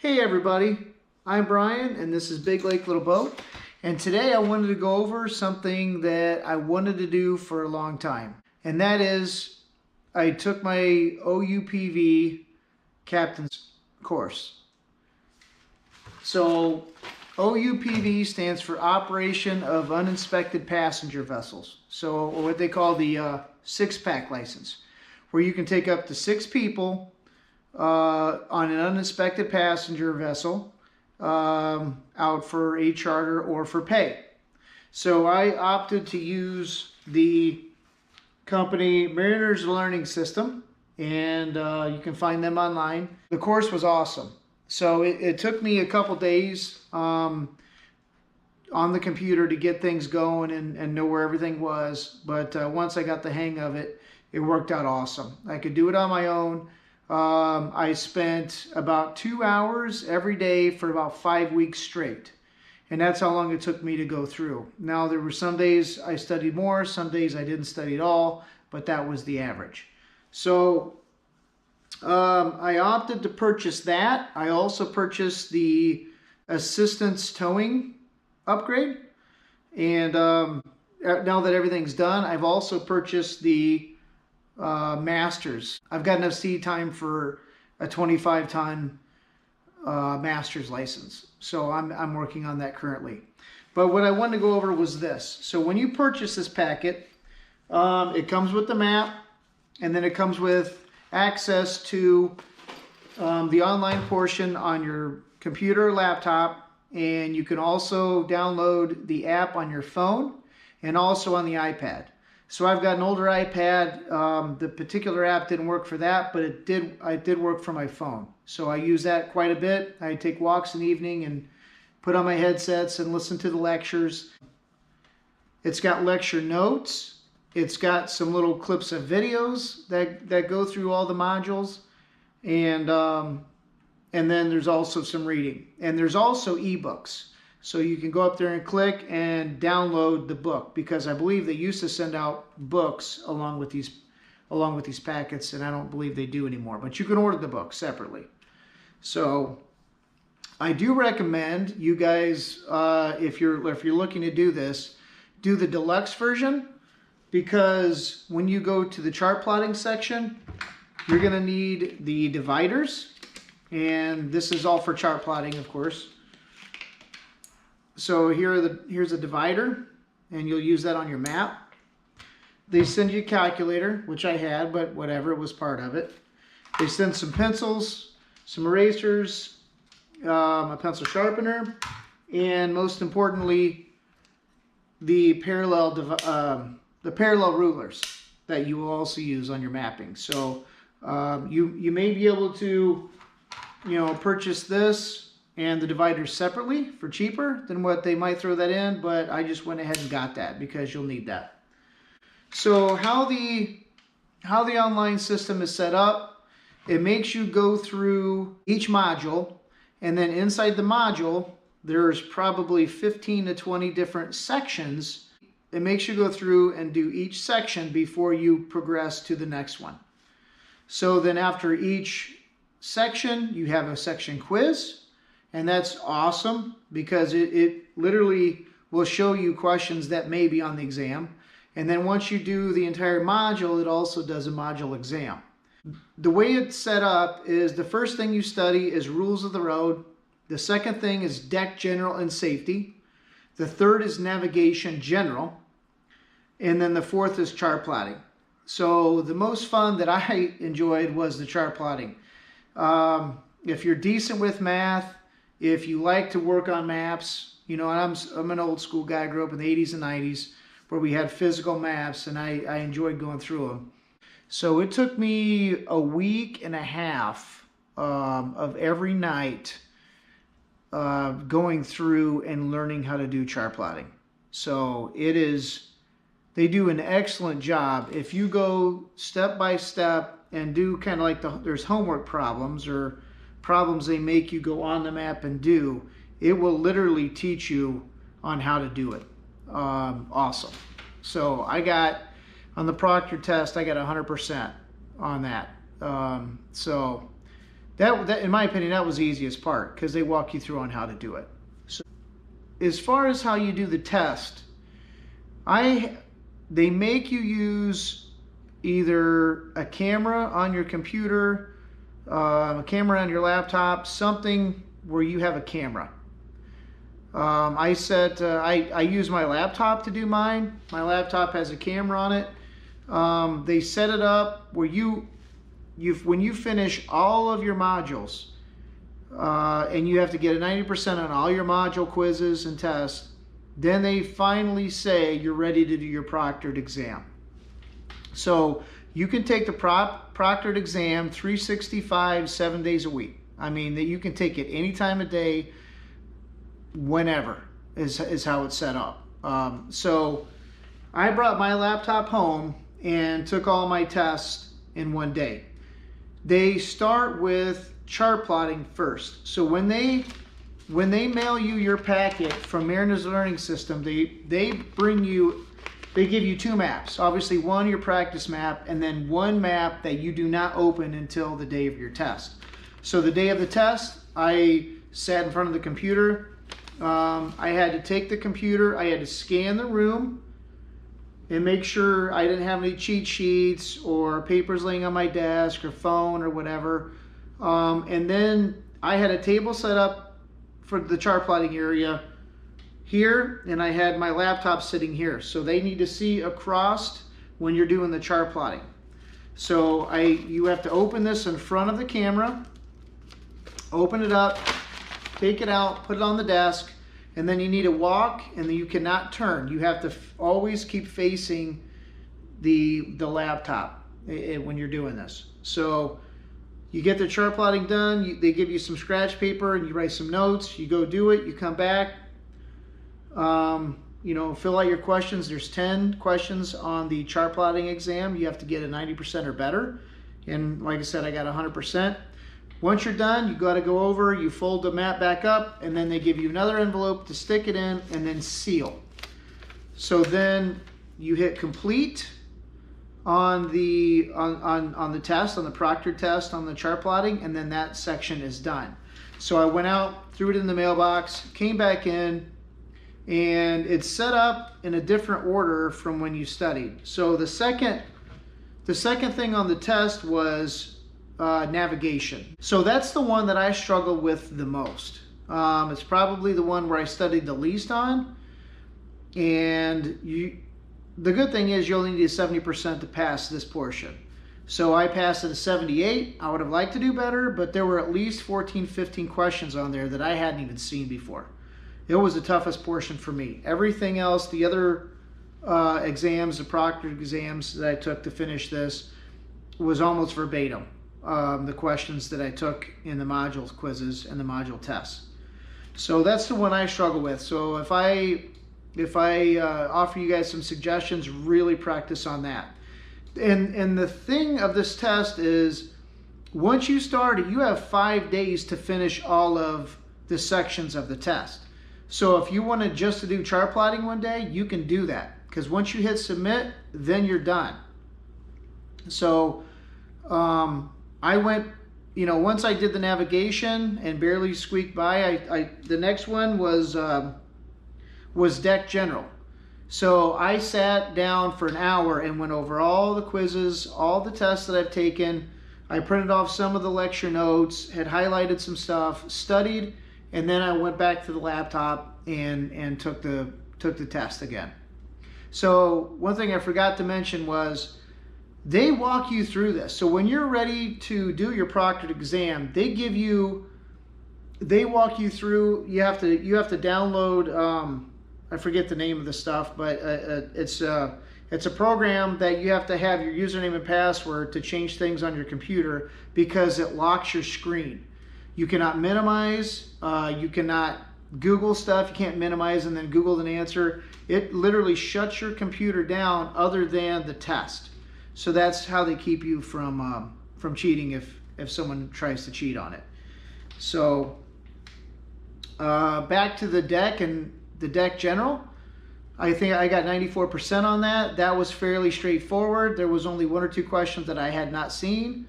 Hey everybody, I'm Brian and this is Big Lake Little Boat, and today I wanted to go over something that I wanted to do for a long time, and that is I took my OUPV captain's course. So OUPV stands for Operation of Uninspected Passenger Vessels, so what they call the six-pack license, where you can take up to 6 people on an uninspected passenger vessel out for a charter or for pay. So I opted to use the company Mariners Learning System, and you can find them online. The course was awesome. So it took me a couple days on the computer to get things going and know where everything was, but once I got the hang of it, it worked out awesome. I could do it on my own. I spent about 2 hours every day for about 5 weeks straight. And that's how long it took me to go through. Now, there were some days I studied more, some days I didn't study at all, but that was the average. So I opted to purchase that. I also purchased the assistance towing upgrade. And now that everything's done, I've also purchased the masters. I've got enough seat time for a 25-ton master's license, so I'm working on that currently. But what I wanted to go over was this. So when you purchase this packet, it comes with the map, and then it comes with access to the online portion on your computer or laptop, and you can also download the app on your phone and also on the iPad. So I've got an older iPad. The particular app didn't work for that, but it did work for my phone. So I use that quite a bit. I take walks in the evening and put on my headsets and listen to the lectures. It's got lecture notes. It's got some little clips of videos that go through all the modules. And then there's also some reading. And there's also ebooks. So you can go up there and click and download the book, because I believe they used to send out books along with these packets, and I don't believe they do anymore. But you can order the book separately. So I do recommend you guys, if you're looking to do this, do the deluxe version, because when you go to the chart plotting section, you're going to need the dividers, and this is all for chart plotting, of course. So here's a divider, and you'll use that on your map. They send you a calculator, which I had, but whatever, it was part of it. They send some pencils, some erasers, a pencil sharpener, and most importantly, the parallel rulers that you will also use on your mapping. So you may be able to, purchase this and the dividers separately for cheaper than what they might throw that in, but I just went ahead and got that because you'll need that. So how the online system is set up, it makes you go through each module, and then inside the module there's probably 15 to 20 different sections. It makes you go through and do each section before you progress to the next one. So then after each section you have a section quiz. And that's awesome because it literally will show you questions that may be on the exam. And then once you do the entire module, it also does a module exam. The way it's set up is the first thing you study is rules of the road. The second thing is deck general and safety. The third is navigation general. And then the fourth is chart plotting. So the most fun that I enjoyed was the chart plotting. If you're decent with math, if you like to work on maps, and I'm an old school guy. I grew up in the 80s and 90s where we had physical maps, and I enjoyed going through them. So it took me a week and a half of every night going through and learning how to do chart plotting. So they do an excellent job. If you go step by step and do kind of like there's homework problems or problems they make you go on the map and do, it will literally teach you on how to do it. Awesome. So on the proctored test, I got 100% on that. So that in my opinion, that was the easiest part because they walk you through on how to do it. So as far as how you do the test, they make you use either a camera on your computer, a camera on your laptop, something where you have a camera. I use my laptop to do mine. My laptop has a camera on it. They set it up where when you finish all of your modules, and you have to get a 90% on all your module quizzes and tests, then they finally say you're ready to do your proctored exam. So you can take the proctored exam 365, 7 days a week. I mean, that you can take it any time of day, whenever is how it's set up. So I brought my laptop home and took all my tests in one day. They start with chart plotting first. So when they mail you your packet from Mariner's Learning System, they give you two maps. Obviously, one your practice map, and then one map that you do not open until the day of your test. So the day of the test, I sat in front of the computer. I had to take the computer, I had to scan the room and make sure I didn't have any cheat sheets or papers laying on my desk or phone or whatever. And then I had a table set up for the chart plotting area here, and I had my laptop sitting here. So they need to see across when you're doing the chart plotting. So you have to open this in front of the camera, open it up, take it out, put it on the desk, and then you need to walk, and then you cannot turn. You have to always keep facing the laptop when you're doing this. So you get the chart plotting done, they give you some scratch paper and you write some notes, you go do it, you come back, fill out your questions. There's 10 questions on the chart plotting exam. You have to get a 90% or better. And like I said, I got 100%. Once you're done, you got to go over, you fold the map back up, and then they give you another envelope to stick it in, and then seal. So then you hit complete on the test, on the proctored test, on the chart plotting, and then that section is done. So I went out, threw it in the mailbox, came back in, and it's set up in a different order from when you studied. So the second thing on the test was navigation. So that's the one that I struggle with the most. It's probably the one where I studied the least on. And the good thing is you only need a 70% to pass this portion. So I passed at a 78. I would have liked to do better, but there were at least 14, 15 questions on there that I hadn't even seen before. It was the toughest portion for me. Everything else, the other exams, the proctored exams that I took to finish this, was almost verbatim. The questions that I took in the module quizzes and the module tests. So that's the one I struggle with. So if I offer you guys some suggestions, really practice on that. And the thing of this test is, once you start it, you have 5 days to finish all of the sections of the test. So if you wanted just to do chart plotting one day, you can do that. Because once you hit submit, then you're done. So I went, once I did the navigation and barely squeaked by, the next one was deck general. So I sat down for an hour and went over all the quizzes, all the tests that I've taken. I printed off some of the lecture notes, had highlighted some stuff, studied, and then I went back to the laptop and took the test again. So one thing I forgot to mention was, they walk you through this. So when you're ready to do your proctored exam, they walk you through. You have to download. I forget the name of the stuff, but it's a program that you have to have your username and password to change things on your computer, because it locks your screen. You cannot minimize. You cannot Google stuff. You can't minimize and then Google an answer. It literally shuts your computer down, other than the test. So that's how they keep you from cheating if someone tries to cheat on it. So back to the deck and the deck general. I think I got 94% on that. That was fairly straightforward. There was only 1 or 2 questions that I had not seen.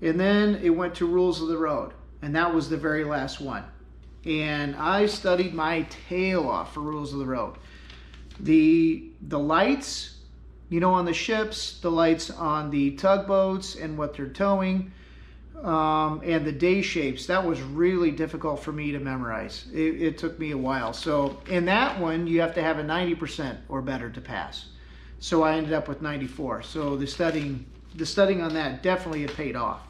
And then it went to rules of the road, and that was the very last one. And I studied my tail off for rules of the road. The lights, you know, on the ships, the lights on the tugboats and what they're towing, and the day shapes, that was really difficult for me to memorize. It took me a while. So in that one, you have to have a 90% or better to pass. So I ended up with 94. So the studying on that definitely had paid off.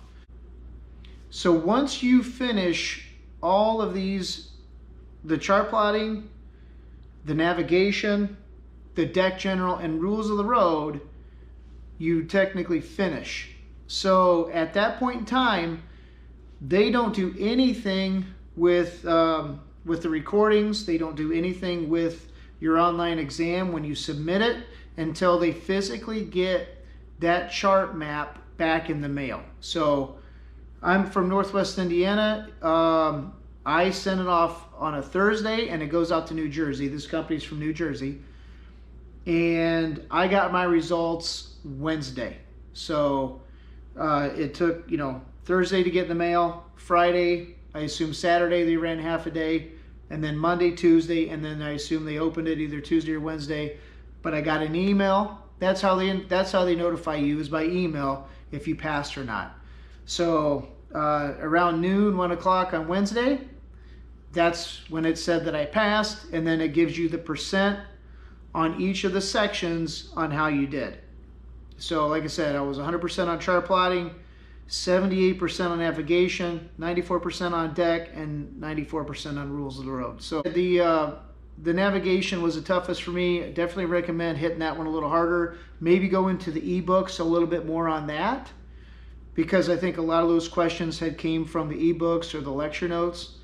So once you finish all of these, the chart plotting, the navigation, the deck general, and rules of the road, you technically finish. So at that point in time, they don't do anything with the recordings. They don't do anything with your online exam when you submit it until they physically get that chart map back in the mail. So I'm from Northwest Indiana. I send it off on a Thursday and it goes out to New Jersey. This company's from New Jersey. And I got my results Wednesday. So it took, you know, Thursday to get in the mail, Friday, I assume Saturday they ran half a day, and then Monday, Tuesday, and then I assume they opened it either Tuesday or Wednesday. But I got an email. That's how they notify you, is by email, if you passed or not. So around noon, 1 o'clock on Wednesday, that's when it said that I passed, and then it gives you the percent on each of the sections on how you did. So like I said, I was 100% on chart plotting, 78% on navigation, 94% on deck, and 94% on rules of the road. So the navigation was the toughest for me. I definitely recommend hitting that one a little harder. Maybe go into the ebooks a little bit more on that, because I think a lot of those questions had came from the ebooks or the lecture notes.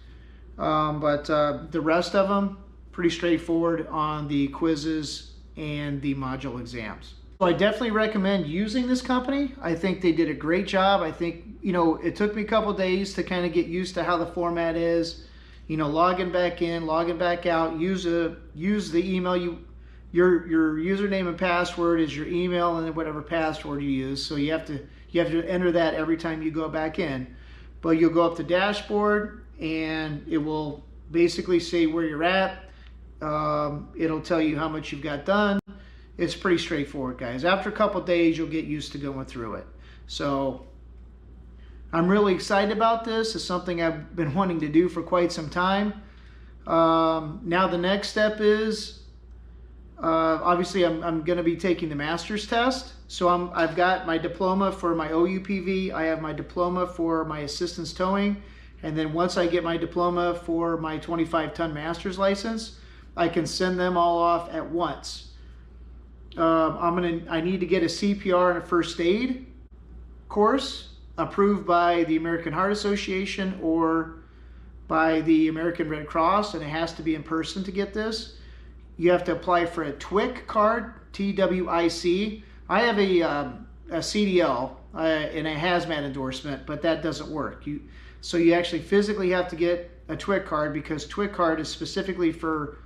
But the rest of them, pretty straightforward on the quizzes and the module exams. So I definitely recommend using this company. I think they did a great job. I think, you know, it took me a couple days to kind of get used to how the format is. You know, logging back in, logging back out, use the email your username and password is your email, and then whatever password you use. So you have to enter that every time you go back in. But you'll go up to dashboard and it will basically say where you're at. It'll tell you how much you've got done. It's pretty straightforward, guys. After a couple days, you'll get used to going through it. So I'm really excited about this. It's something I've been wanting to do for quite some time. Now the next step is, obviously I'm going to be taking the master's test. So I've got my diploma for my OUPV. I have my diploma for my assistance towing. And then once I get my diploma for my 25-ton master's license, I can send them all off at once. I need to get a CPR and a first aid course approved by the American Heart Association or by the American Red Cross, and it has to be in person to get this. You have to apply for a TWIC card, TWIC. I have a CDL and a hazmat endorsement, but that doesn't work. So you actually physically have to get a TWIC card, because TWIC card is specifically for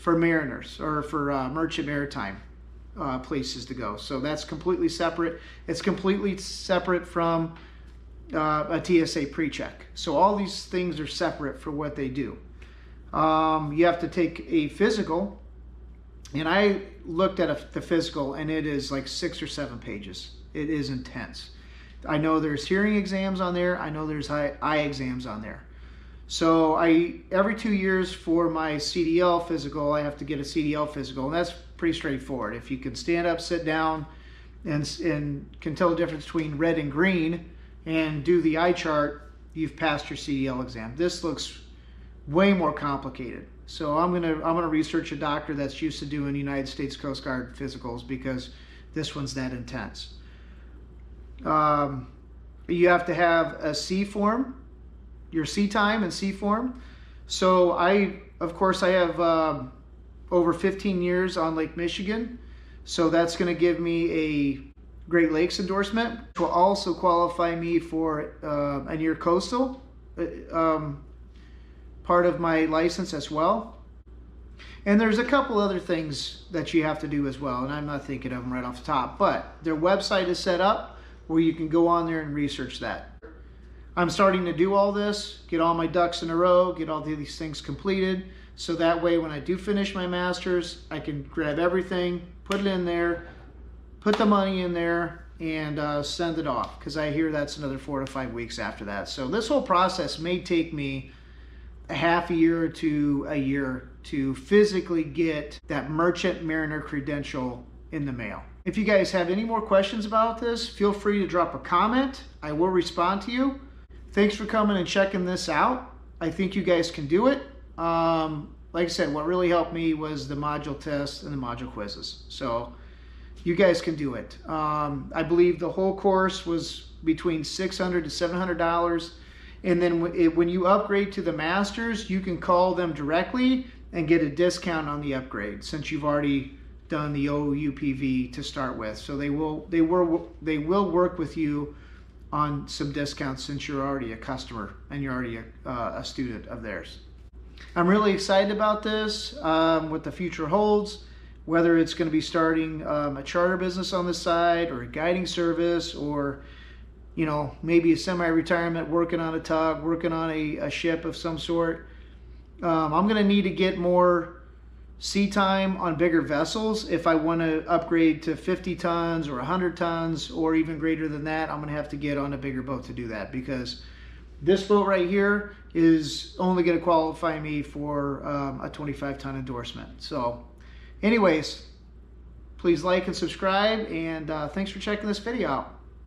mariners or for merchant maritime places to go. So that's completely separate. It's completely separate from a TSA pre-check. So all these things are separate for what they do. You have to take a physical, and I looked at the physical, and it is like 6 or 7 pages. It is intense. I know there's hearing exams on there. I know there's eye exams on there. So every 2 years for my CDL physical, I have to get a CDL physical, and that's pretty straightforward. If you can stand up, sit down, and can tell the difference between red and green, and do the eye chart, you've passed your CDL exam. This looks way more complicated. So I'm gonna research a doctor that's used to doing United States Coast Guard physicals, because this one's that intense. You have to have a C form, your C time and C form. So of course I have over 15 years on Lake Michigan. So that's going to give me a Great Lakes endorsement, which will also qualify me for a near coastal part of my license as well. And there's a couple other things that you have to do as well, and I'm not thinking of them right off the top, but their website is set up where you can go on there and research that. I'm starting to do all this, get all my ducks in a row, get all these things completed, so that way when I do finish my master's, I can grab everything, put it in there, put the money in there, and send it off, because I hear that's another 4 to 5 weeks after that. So this whole process may take me a half a year to a year to physically get that merchant mariner credential in the mail. If you guys have any more questions about this, feel free to drop a comment. I will respond to you. Thanks for coming and checking this out. I think you guys can do it. Like I said, what really helped me was the module tests and the module quizzes. So you guys can do it. I believe the whole course was between $600 to $700. And then when you upgrade to the masters, you can call them directly and get a discount on the upgrade, since you've already done the OUPV to start with. So they will work with you on some discounts, since you're already a customer and you're already a student of theirs. I'm really excited about this, what the future holds, whether it's going to be starting a charter business on the side, or a guiding service, or maybe a semi-retirement, working on a tug, working on a ship of some sort. I'm going to need to get more sea time on bigger vessels. If I want to upgrade to 50 tons or 100 tons or even greater than that, I'm going to have to get on a bigger boat to do that, because this boat right here is only going to qualify me for a 25-ton endorsement. So anyways, please like and subscribe, and thanks for checking this video out.